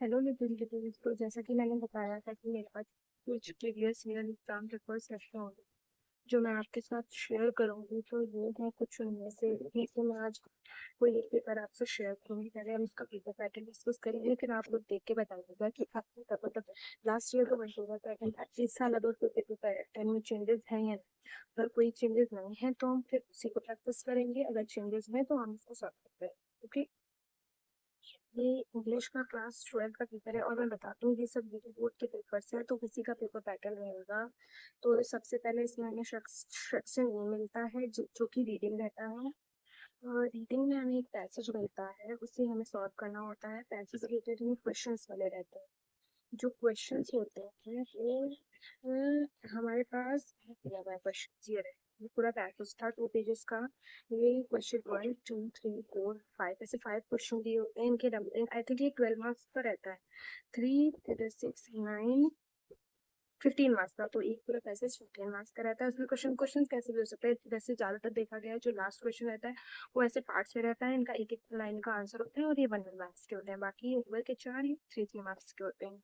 Hello Nitin Nitin, तो जैसा कि मैंने बताया था कि मेरे पास कुछ प्रीवियस ईयर एग्जाम पेपर्स रखे होंगे जो मैं आपके साथ शेयर करूंगी। तो ये है कुछ उनमें से ही तो मैं आज कोई एक पेपर आपसे शेयर करूंगी। पहले हम इसका पेपर पैटर्न डिस्कस करेंगे, फिर आप लोग देख के बताइएगा कि आपको तब मतलब लास्ट ईयर तो वही पैटर्न था, इस साल अगर कोई पेपर पैटर्न में चेंजेस हैं या नहीं। अगर कोई चेंजेस नहीं है तो हम फिर उसी को प्रैक्टिस करेंगे, अगर चेंजेस हैं तो हम उसको सॉल्व करते हैं। ओके, ये इंग्लिश का क्लास 12 का पेपर है और मैं बताती हूँ ये सब यूपी बोर्ड के पेपर्स है तो किसी का पेपर पैटर्न रहेगा। तो सबसे पहले इसमें हमें सेक्शन ए मिलता है जो कि रीडिंग रहता है। और रीडिंग में हमें एक पैसेज मिलता है, उसे हमें सॉल्व करना होता है। पैसेज रिलेटेड में क्वेश्चंस वाले रहते हैं। जो क्वेश्चंस होते हैं वो हमारे पास दिया हुआ है क्वेश्चन ये रहे। ये पूरा पैकेज था 2 पेजेस का। ये क्वेश्चन 1 2 3 4 5 ऐसे 5 क्वेश्चन दिए होते हैं। इनके नंबर आई थिंक ये 12 मार्क्स का रहता है। 3 6 9 15 मार्क्स का, तो एक पूरा पैसेज 15 मार्क्स का रहता है। उसमें क्वेश्चन कैसे भी हो सकते हैं, वैसे ज्यादातर देखा गया है जो लास्ट क्वेश्चन रहता है वो ऐसे पार्ट्स में रहता है। इनका एक एक लाइन का आंसर होता है और ये 1 1 मार्क्स के होते हैं। बाकी ऊपर के 4 ये 3 3 मार्क्स के होते हैं।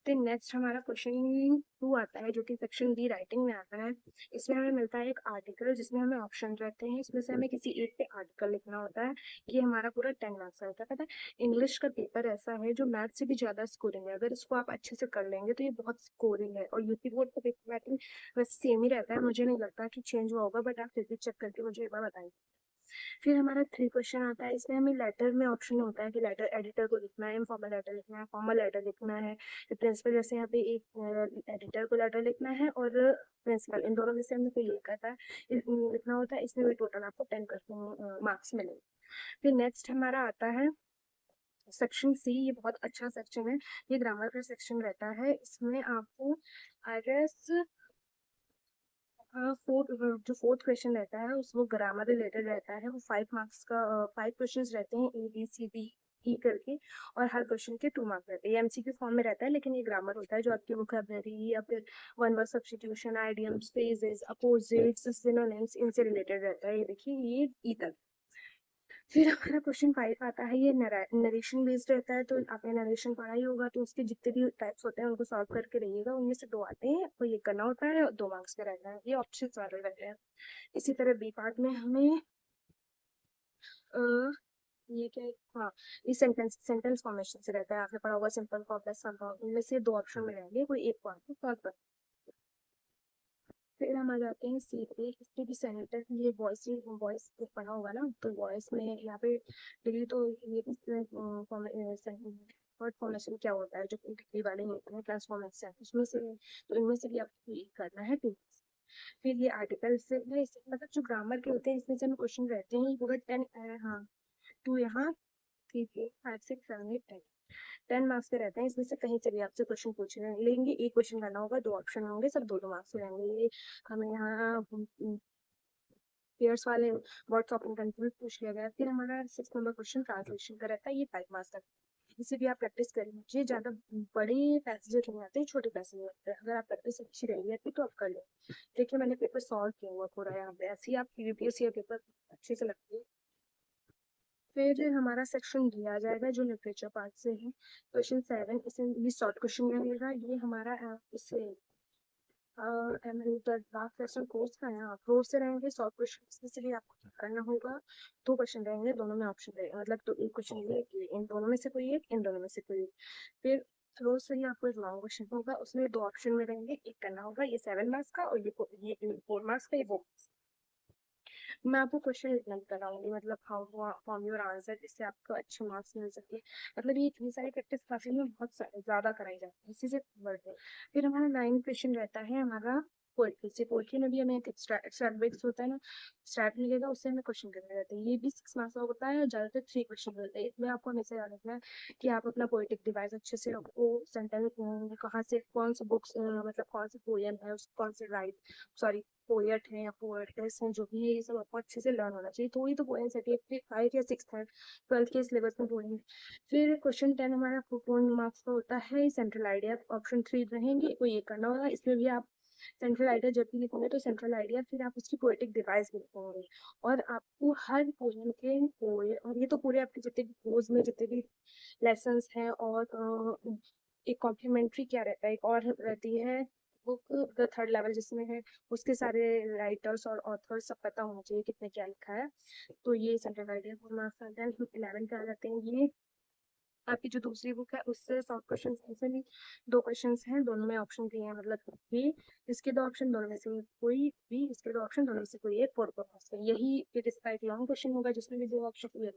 फिर नेक्स्ट हमारा क्वेश्चन 2 आता है जो कि सेक्शन बी राइटिंग में आता है। इसमें हमें मिलता है एक आर्टिकल जिसमें हमें ऑप्शन रहते हैं। इसमें से हमें किसी एक पे आर्टिकल लिखना होता है। ये हमारा पूरा 10 मार्क्स का होता है। पता है इंग्लिश का पेपर ऐसा है जो मैथ से भी ज्यादा स्कोरिंग है। अगर इसको आप अच्छे से कर लेंगे तो ये बहुत स्कोरिंग है। और यूपी बोर्ड का पेपर पैटर्न वैसे सेम ही रहता है, मुझे नहीं लगता कि चेंज हुआ होगा, बट आप फिर भी चेक करके मुझे एक बार बताएंगे। फिर हमारा 3 क्वेश्चन आता है। इसमें हमें लेटर में ऑप्शन होता है कि लेटर एडिटर को लिखना है, इनफॉर्मल लेटर लिखना है, फॉर्मल लेटर लिखना है। प्रिंसिपल जैसे यहाँ पे एक एडिटर को लेटर लिखना है और प्रिंसिपल, इन दोनों में से हमें कोई एक आता है लिखना होता है। इसमें भी टोटल आपको 10 मार्क्स मिलेंगे। फिर नेक्स्ट हमारा आता है सेक्शन सी। ये बहुत अच्छा सेक्शन है, ये ग्रामर का सेक्शन रहता है। इसमें आपको आरएस जो फोर्थ क्वेश्चन रहता है उस वो ग्रामर रिलेटेड रहता है। वो 5 मार्क्स का 5 क्वेश्चन रहते हैं, ABCD E करके। और हर क्वेश्चन के 2 मार्क्स रहते हैं। ये एमसीक्यू फॉर्म में रहता है लेकिन ये ग्रामर होता है जो आपकी वोकैबुलरी या फिर one word substitution, idioms, phrases, opposites, synonyms, इनसे रिलेटेड रहता है। ये देखिए ये ई तक। फिर हमारा क्वेश्चन 5 आता है। ये नरेशन बेस्ड रहता है, तो आपने नरेशन पढ़ा ही होगा, तो उसके जितने भी टाइप्स होते हैं उनको सॉल्व करके रहिएगा। उनमें से 2 आते हैं, आपको ये करना होता है और 2 मार्क्स का रहता है। ये ऑप्शन वाले रहते हैं। इसी तरह बी पार्ट में हमें अ, ये क्या है? हाँ, ये सेंटेंस फॉर्मेशन से रहता है। आपने पढ़ा होगा सिंपल, कॉम्प्लेक्स, कंपाउंड। इनमें से 2 ऑप्शन में रहेंगे, कोई एक को आपको सॉल्व कर। फिर हम आ जाते हैं सी पे। इसके भी सेंटेंस, ये वॉइस वॉइस पढ़ा होगा ना, तो वॉइस में यहाँ पे डिग्री तो ये वर्ड फॉर्मेशन क्या होता है जो डिग्री वाले होते हैं, ट्रांसफॉर्मेशन उसमें से, तो इनमें से भी आपको एक करना है 2। फिर ये आर्टिकल से है, मतलब जो ग्रामर के होते हैं इसमें से हमें क्वेश्चन रहते हैं पूरा 10। हाँ, 2 यहाँ, 3 4 5 6 7 8 10। 10 मार्क्स के रहते हैं। इसमें से कहीं से भी आपसे क्वेश्चन पूछ लेंगे, एक क्वेश्चन करना होगा, 2 ऑप्शन होंगे, सब 2 2 मार्क्स के रहेंगे। ये हमें यहाँ पेयर्स वाले वर्ड्स ऑफ इंटेंसिटी पूछ लिया गया। फिर हमारा 6 नंबर क्वेश्चन ट्रांसलेशन का रहता है, ये 5 मार्क्स का। इसे भी आप प्रैक्टिस कर लीजिए। ज्यादा बड़े पैसेज नहीं आते, छोटे पैसेज आते हैं। अगर आप प्रैक्टिस अच्छी रही है तो आप कर लो। देखिए मैंने पेपर सॉल्व किया हुआ पूरा यहाँ पे, ऐसे ही आप यूपीएससी पेपर अच्छे से लगती है। फिर हमारा सेक्शन दिया जाएगा जो लिटरेचर पार्ट से है। क्वेश्चन 7, इसे ये शॉर्ट क्वेश्चन रहेगा। ये हमारा इससे लास्ट सेशन कोर्स का है, कोर्स से रहेंगे 100 क्वेश्चन। इसमें से भी आपको करना होगा। 2 क्वेश्चन रहेंगे, दोनों में ऑप्शन रहेगा, मतलब तो एक क्वेश्चन ये कि इन दोनों में से कोई एक, इन दोनों में से कोई एक। फिर थ्रो से ही आपको एक लॉन्ग क्वेश्चन होगा, उसमें 2 ऑप्शन में रहेंगे, एक करना होगा। ये 7 मार्क्स का और ये 4 मार्क्स का, ये वो। मैं आपको क्वेश्चन लिखना भी कराऊंगी, मतलब how to form your answer, जिससे आपको अच्छे मार्क्स मिल सके। मतलब ये इतनी सारी प्रैक्टिस क्लासेस में बहुत ज्यादा कराई जाती है, इसी से बढ़ते हैं। फिर हमारा 9 क्वेश्चन रहता है हमारा पोएट्री से। पोएट्री में भी हमें एक एक्स्ट्रा होता है ना, स्टार्ट मिलेगा, उससे हमें क्वेश्चन करने रहते हैं। ये भी 6 मार्क्स का होता है और ज्यादातर 3 क्वेश्चन होते हैं। इसमें आपको हमेशा याद रखना है कि आप अपना पोएटिक डिवाइस अच्छे से रखो। सेंटेंस कहाँ से, कौन सा बुक्स, मतलब कौन सा पोएम है, कौन से राइट, सॉरी, पोएट है या पोएटेस हैं, जो भी है ये सब आपको अच्छे से लर्न होना चाहिए। तो ही तो पोएम सेट 5 या 6 है 12th के सिलेबस में पोएम। फिर क्वेश्चन 10 हमारा 4 मार्क्स का होता है। सेंट्रल आइडिया ऑप्शन 3 रहेंगे, कोई ये करना होगा। इसमें भी आप सेंट्रल आइडिया जब भी लिखोगे तो सेंट्रल आइडिया फिर आप उसकी पोएटिक डिवाइस भी लिखोगे। और आपको हर पोएम के पोए, और ये तो पूरे आपके जितने भी प्रोज में जितने भी लेसन्स हैं, और एक कॉम्प्लीमेंट्री क्या रहता है, एक और रहती है बुक द थर्ड लेवल जिसमें है उसके सारे राइटर्स और ऑथर्स सब पता होना चाहिए कितने क्या लिखा है। तो ये सेंट्रल आइडिया 4 मार्क्स आते हैं। 11 पे आ जाते हैं ये आपकी जो दूसरी बुक है उससे शॉर्ट क्वेश्चन ऐसे भी 2 क्वेश्चंस हैं, दोनों में ऑप्शन दिए हैं, मतलब ये इसके 2 ऑप्शन, दोनों में से कोई भी, इसके 2 ऑप्शन, दोनों में से कोई एक फोर पास है। यही फिर इसका एक लॉन्ग क्वेश्चन होगा जिसमें भी 2 ऑप्शन,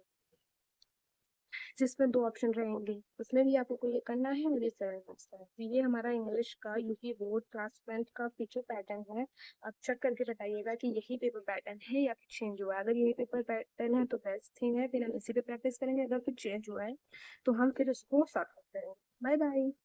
जिसमें 2 ऑप्शन रहेंगे, उसमें भी आपको कोई करना है, मुझे 7 मार्क्स का है। तो ये हमारा इंग्लिश का यूपी बोर्ड क्लास 12 का पीछे पैटर्न है। आप चेक करके बताइएगा कि यही पेपर पैटर्न है या फिर चेंज हुआ है। अगर यही पेपर पैटर्न है तो बेस्ट थिंग है, फिर हम इसी पे प्रैक्टिस करेंगे। अगर फिर चेंज हुआ है तो हम फिर उसको सॉर्ट आउट करेंगे। Bye bye.